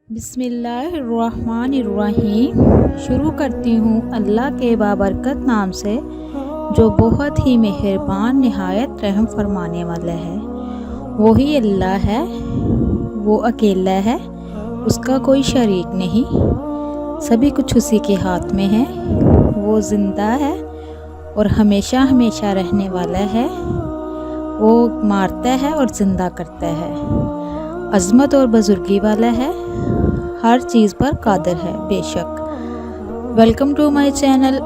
बिस्मिल्लाहिर्रहमानिर्रहीम। शुरू करती हूँ अल्लाह के बाबरकत नाम से जो बहुत ही मेहरबान नहायत रहम फरमाने वाला है। वही अल्लाह है, वो अकेला है, उसका कोई शरीक नहीं, सभी कुछ उसी के हाथ में है। वो ज़िंदा है और हमेशा हमेशा रहने वाला है। वो मारता है और ज़िंदा करता है, अज़मत और बुज़ुर्गी वाला है, हर चीज़ पर कादिर है बेशक। Welcome to my channel.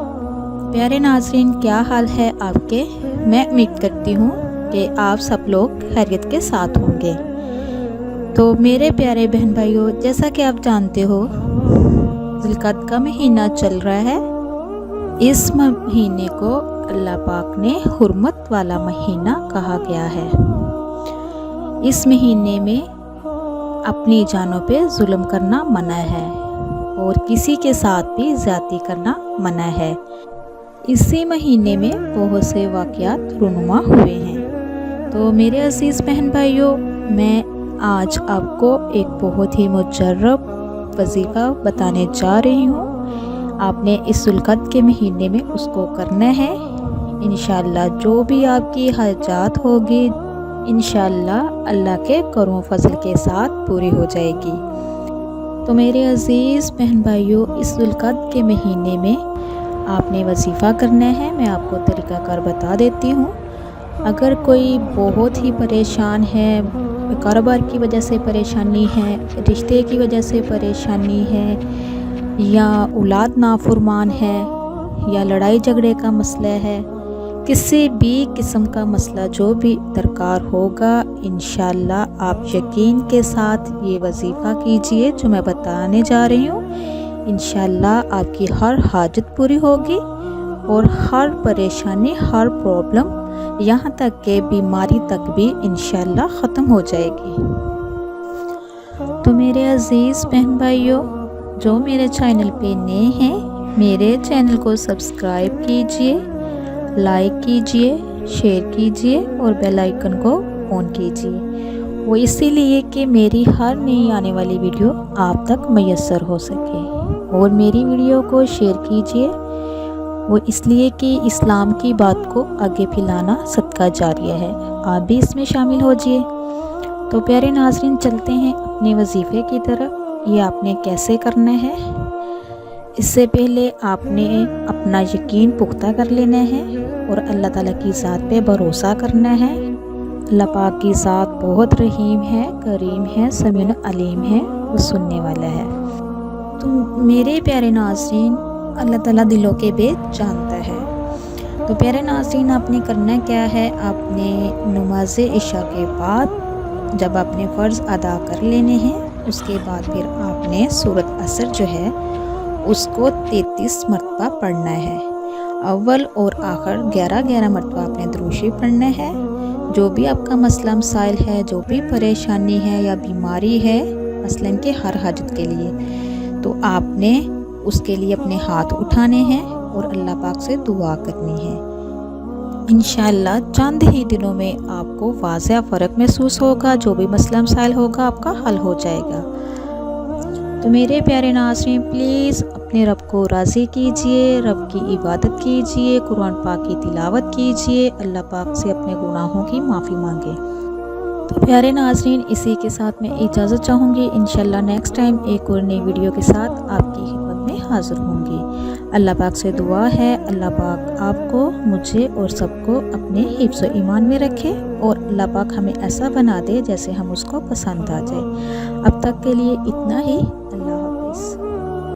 प्यारे नाज़रीन, क्या हाल है आपके? मैं उम्मीद करती हूँ कि आप सब लोग खैरियत के साथ होंगे। तो मेरे प्यारे बहन भाइयों, जैसा कि आप जानते हो ज़िलक़द का महीना चल रहा है। इस महीने को अल्लाह पाक ने हुर्मत वाला महीना कहा गया है। इस महीने में अपनी जानों पे जुल्म करना मना है और किसी के साथ भी ज़्यादती करना मना है। इसी महीने में बहुत से वाक़यात रुनुमा हुए हैं। तो मेरे अज़ीज़ बहन भाइयों, मैं आज आपको एक बहुत ही मुजर्रब वजीफ़ा बताने जा रही हूँ। आपने इस ज़ुल्क़द के महीने में उसको करना है। इंशाअल्लाह जो भी आपकी हाजात होगी इंशाअल्लाह अल्लाह के करम फजल के साथ पूरी हो जाएगी। तो मेरे अज़ीज़ बहन भाइयों, इस ज़ुल्क़द के महीने में आपने वजीफ़ा करना है। मैं आपको तरीक़ाकार बता देती हूँ। अगर कोई बहुत ही परेशान है, कारोबार की वजह से परेशानी है, रिश्ते की वजह से परेशानी है, या औलाद नाफरमान है, या लड़ाई झगड़े का मसला है, किसी भी किस्म का मसला जो भी दरकार होगा, इंशाअल्लाह आप यकीन के साथ ये वजीफ़ा कीजिए जो मैं बताने जा रही हूँ। इंशाअल्लाह आपकी हर हाजत पूरी होगी और हर परेशानी, हर प्रॉब्लम, यहाँ तक के बीमारी तक भी इंशाअल्लाह ख़त्म हो जाएगी। तो मेरे अज़ीज़ बहन भाइयों, जो मेरे चैनल पे नए हैं, मेरे चैनल को सब्सक्राइब कीजिए, लाइक कीजिए, शेयर कीजिए और बेल आइकन को ऑन कीजिए। वो इसीलिए कि मेरी हर नई आने वाली वीडियो आप तक मैसर हो सके। और मेरी वीडियो को शेयर कीजिए, वो इसलिए कि इस्लाम की बात को आगे फैलाना सदका जारिया है। आप भी इसमें शामिल हो जाइए। तो प्यारे नाज़रीन, चलते हैं अपने वजीफ़े की तरफ। ये आपने कैसे करना है? इससे पहले आपने अपना यकीन पुख्ता कर लेना है और अल्लाह ताला की ज़ात पे भरोसा करना है। अल्लाह पाक की ज़ात बहुत रहीम है, करीम है, समीउन अलीम है, वो सुनने वाला है। तो मेरे प्यारे नाज़रीन, अल्लाह ताला दिलों के भेद जानता है। तो प्यारे नाज़रीन, आपने करना क्या है? आपने नमाज इशा के बाद जब आपने फ़र्ज़ अदा कर लेने हैं, उसके बाद फिर आपने सूरत असर जो है उसको 33 मरतबा पढ़ना है। अव्वल और आखिर 11-11 मरतबा आपने दुरूशी पढ़ना है। जो भी आपका मसला मसाइल है, जो भी परेशानी है या बीमारी है, मसलन के हर हाजत के लिए, तो आपने उसके लिए अपने हाथ उठाने हैं और अल्लाह पाक से दुआ करनी है। इंशाअल्लाह चंद ही दिनों में आपको वाज़ह फ़र्क महसूस होगा। जो भी मसला मसाइल होगा आपका हल हो जाएगा। तो मेरे प्यारे नाज़रीन, प्लीज़ अपने रब को राज़ी कीजिए, रब की इबादत कीजिए, कुरान पाक की तिलावत कीजिए, अल्लाह पाक से अपने गुनाहों की माफ़ी मांगे। तो प्यारे नाज़रीन, इसी के साथ मैं इजाज़त चाहूँगी। इंशाअल्लाह नेक्स्ट टाइम एक और नई वीडियो के साथ आपकी खिदमत में हाज़िर होंगी। अल्लाह पाक से दुआ है अल्लाह पाक आपको, मुझे और सबको अपने हिफ्ज़ व ईमान में रखे और अल्लाह पाक हमें ऐसा बना दे जैसे हम उसको पसंद आ जाए। अब तक के लिए इतना ही। अल्लाह हाफ़िज़।